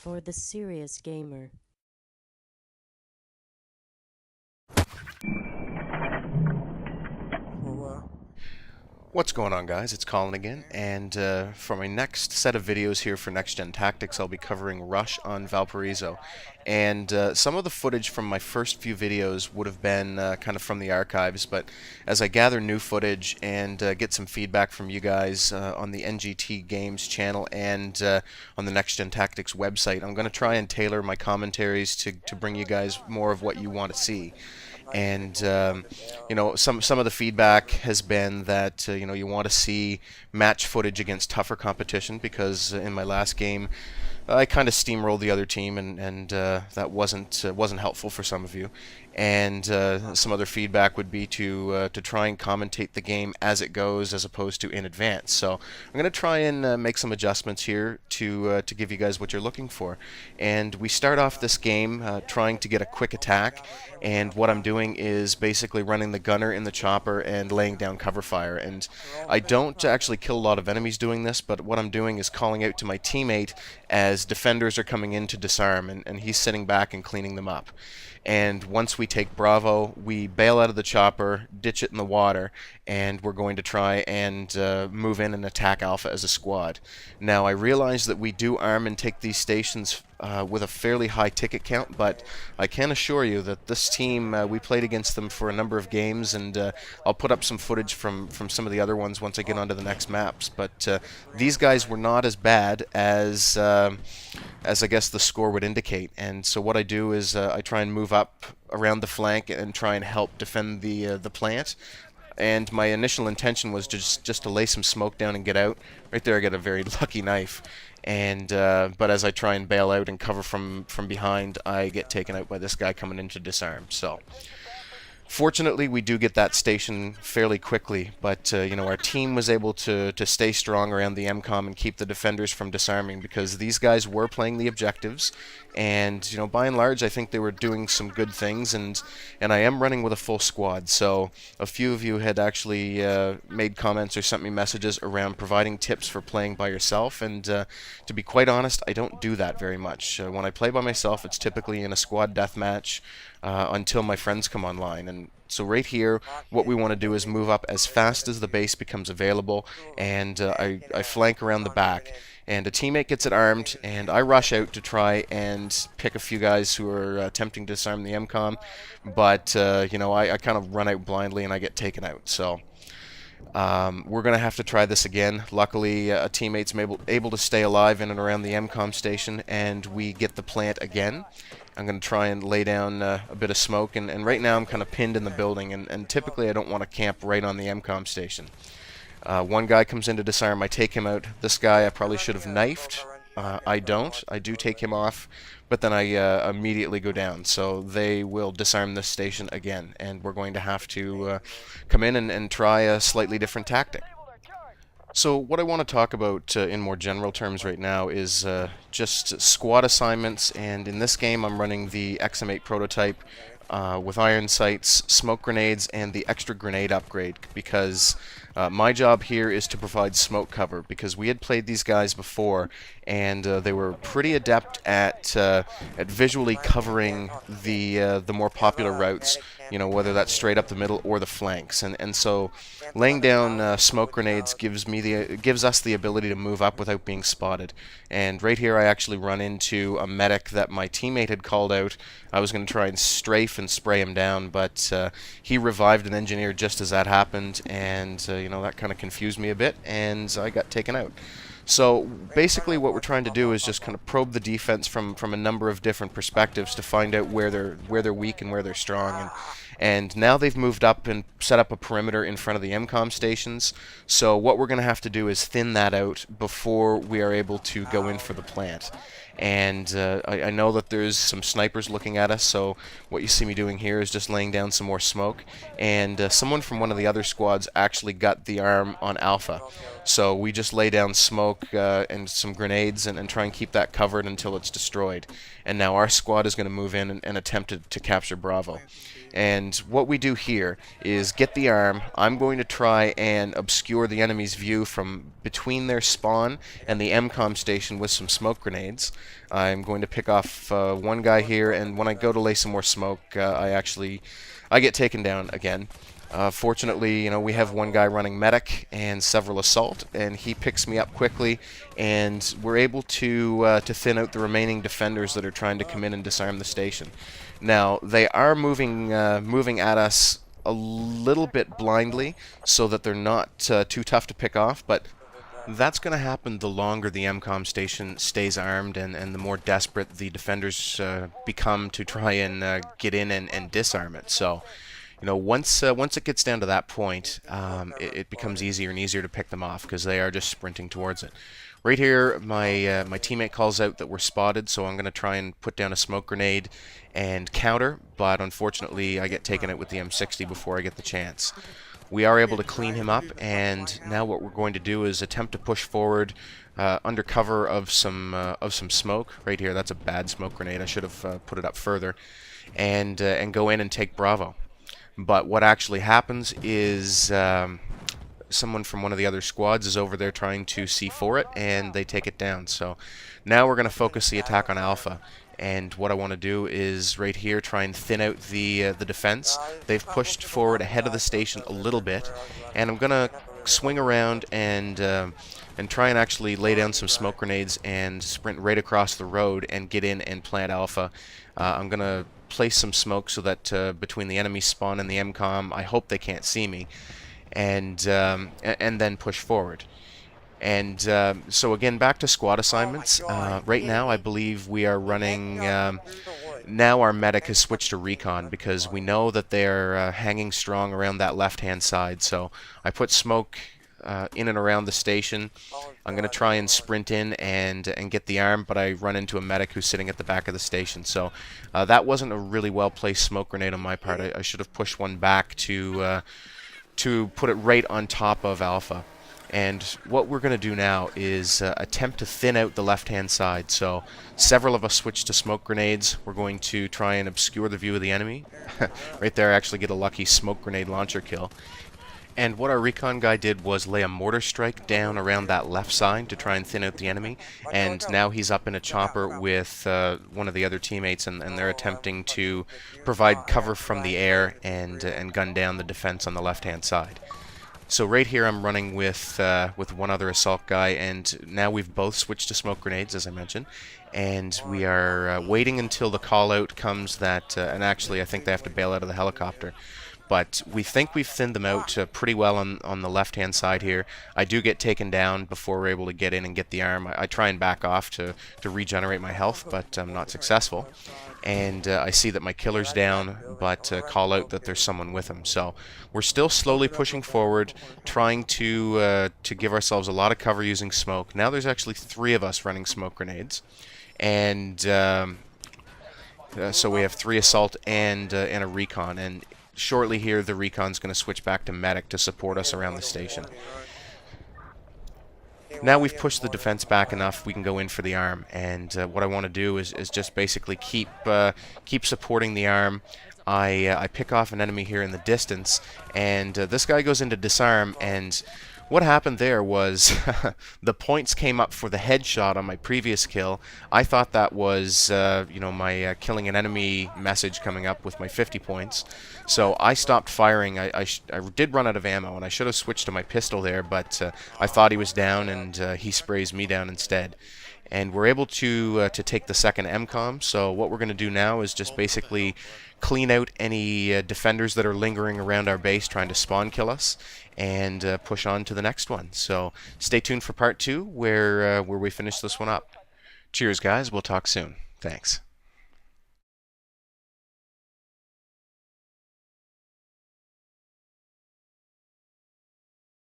for the serious gamer. What's going on, guys? It's Colin again, and for my next set of videos here for Next Gen Tactics, I'll be covering Rush on Valparaiso. And some of the footage from my first few videos would have been kind of from the archives, but as I gather new footage and get some feedback from you guys on the NGT Games channel and on the Next Gen Tactics website, I'm going to try and tailor my commentaries to bring you guys more of what you want to see. And you know, some of the feedback has been that you know, you want to see match footage against tougher competition, because in my last game I kind of steamrolled the other team, and that wasn't helpful for some of you. And some other feedback would be to try and commentate the game as it goes, as opposed to in advance. So I'm going to try and make some adjustments here to give you guys what you're looking for. And we start off this game trying to get a quick attack, and what I'm doing is basically running the gunner in the chopper and laying down cover fire. And I don't actually kill a lot of enemies doing this, but what I'm doing is calling out to my teammate as defenders are coming in to disarm, and he's sitting back and cleaning them up. And once we take Bravo, we bail out of the chopper, ditch it in the water, and we're going to try and move in and attack Alpha as a squad. Now, I realize that we do arm and take these stations with a fairly high ticket count, but I can assure you that this team, we played against them for a number of games, and I'll put up some footage from some of the other ones once I get onto the next maps. But these guys were not as bad as I guess the score would indicate. And so what I do is I try and move up around the flank and try and help defend the plant. And my initial intention was just to lay some smoke down and get out. Right there I got a very lucky knife. And but as I try and bail out and cover from behind, I get taken out by this guy coming in to disarm. So fortunately, we do get that station fairly quickly, but you know, our team was able to stay strong around the MCOM and keep the defenders from disarming, because these guys were playing the objectives, and you know, by and large, I think they were doing some good things, and I am running with a full squad. So a few of you had actually made comments or sent me messages around providing tips for playing by yourself, and to be quite honest, I don't do that very much. When I play by myself, it's typically in a squad deathmatch until my friends come online. And so right here, what we want to do is move up as fast as the base becomes available, and I flank around the back. And a teammate gets it armed, and I rush out to try and pick a few guys who are attempting to disarm the MCOM, but you know, I kind of run out blindly and I get taken out. So we're going to have to try this again. Luckily, a teammate's able to stay alive in and around the MCOM station, and we get the plant again. I'm going to try and lay down a bit of smoke, and right now I'm kind of pinned in the building, and typically I don't want to camp right on the MCOM station. One guy comes in to disarm, I take him out. This guy I probably should have knifed. I don't. I do take him off, but then I immediately go down. So they will disarm this station again, and we're going to have to come in and try a slightly different tactic. So what I want to talk about in more general terms right now is just squad assignments, and in this game I'm running the XM8 prototype with iron sights, smoke grenades, and the extra grenade upgrade, because my job here is to provide smoke cover, because we had played these guys before, and they were pretty adept at visually covering the more popular routes, you know, whether that's straight up the middle or the flanks, and so laying down smoke grenades gives us the ability to move up without being spotted. And right here I actually run into a medic that my teammate had called out. I was going to try and strafe and spray him down, but he revived an engineer just as that happened, and you know, that kind of confused me a bit, and I got taken out. So basically what we're trying to do is just kind of probe the defense from a number of different perspectives to find out where they're weak and where they're strong. And now they've moved up and set up a perimeter in front of the MCOM stations. So what we're going to have to do is thin that out before we are able to go in for the plant. And I know that there's some snipers looking at us, so what you see me doing here is just laying down some more smoke. And someone from one of the other squads actually got the arm on Alpha. So we just lay down smoke and some grenades and try and keep that covered until it's destroyed. And now our squad is going to move in and attempt to capture Bravo. And And what we do here is get the arm. I'm going to try and obscure the enemy's view from between their spawn and the MCOM station with some smoke grenades. I'm going to pick off one guy here, and when I go to lay some more smoke, I get taken down again. Fortunately, we have one guy running medic and several assault, and he picks me up quickly, and we're able to thin out the remaining defenders that are trying to come in and disarm the station. Now, they are moving at us a little bit blindly, so that they're not too tough to pick off, but that's going to happen the longer the MCOM station stays armed, and the more desperate the defenders become to try and get in and disarm it. So, once it gets down to that point, it becomes easier and easier to pick them off because they are just sprinting towards it. Right here, my teammate calls out that we're spotted, so I'm going to try and put down a smoke grenade and counter, but unfortunately I get taken out with the M60 before I get the chance. We are able to clean him up, and now what we're going to do is attempt to push forward under cover of some smoke. Right here, that's a bad smoke grenade. I should have put it up further, and go in and take Bravo. But what actually happens is someone from one of the other squads is over there trying to C4 it, and they take it down. So now we're going to focus the attack on Alpha. And what I want to do is right here try and thin out the defense. They've pushed forward ahead of the station a little bit, and I'm going to swing around and try and actually lay down some smoke grenades and sprint right across the road and get in and plant Alpha. I'm going to place some smoke so that between the enemy spawn and the MCOM, I hope they can't see me, and then push forward. And so again, back to squad assignments. Right now, I believe we are running. Now our medic has switched to recon because we know that they're hanging strong around that left-hand side. So I put smoke in and around the station. I'm going to try and sprint in and get the arm, but I run into a medic who's sitting at the back of the station. So that wasn't a really well-placed smoke grenade on my part. I should have pushed one back to put it right on top of Alpha. And what we're going to do now is attempt to thin out the left-hand side. So several of us switch to smoke grenades. We're going to try and obscure the view of the enemy. Right there, I actually get a lucky smoke grenade launcher kill. And what our recon guy did was lay a mortar strike down around that left side to try and thin out the enemy. And now he's up in a chopper with one of the other teammates, and they're attempting to provide cover from the air and gun down the defense on the left-hand side. So right here I'm running with one other assault guy, and now we've both switched to smoke grenades, as I mentioned, and we are waiting until the call out comes that, and actually I think they have to bail out of the helicopter. But we think we've thinned them out pretty well on the left-hand side here. I do get taken down before we're able to get in and get the arm. I try and back off to regenerate my health, but I'm not successful. And I see that my killer's down, but call out that there's someone with him. So we're still slowly pushing forward, trying to give ourselves a lot of cover using smoke. Now there's actually 3 of us running smoke grenades, and so we have 3 assault and a recon. And shortly here, the recon's going to switch back to medic to support us around the station. Now we've pushed the defense back enough, we can go in for the arm, and what I want to do is just basically keep supporting the arm. I pick off an enemy here in the distance, and this guy goes into disarm, and what happened there was the points came up for the headshot on my previous kill. I thought that was my killing an enemy message coming up with my 50 points. So I stopped firing. I did run out of ammo, and I should have switched to my pistol there, but I thought he was down, and he sprays me down instead. And we're able to take the second MCOM. So what we're going to do now is just basically clean out any defenders that are lingering around our base trying to spawn kill us, and push on to the next one. So stay tuned for part 2 where we finish this one up. Cheers, guys. We'll talk soon. Thanks.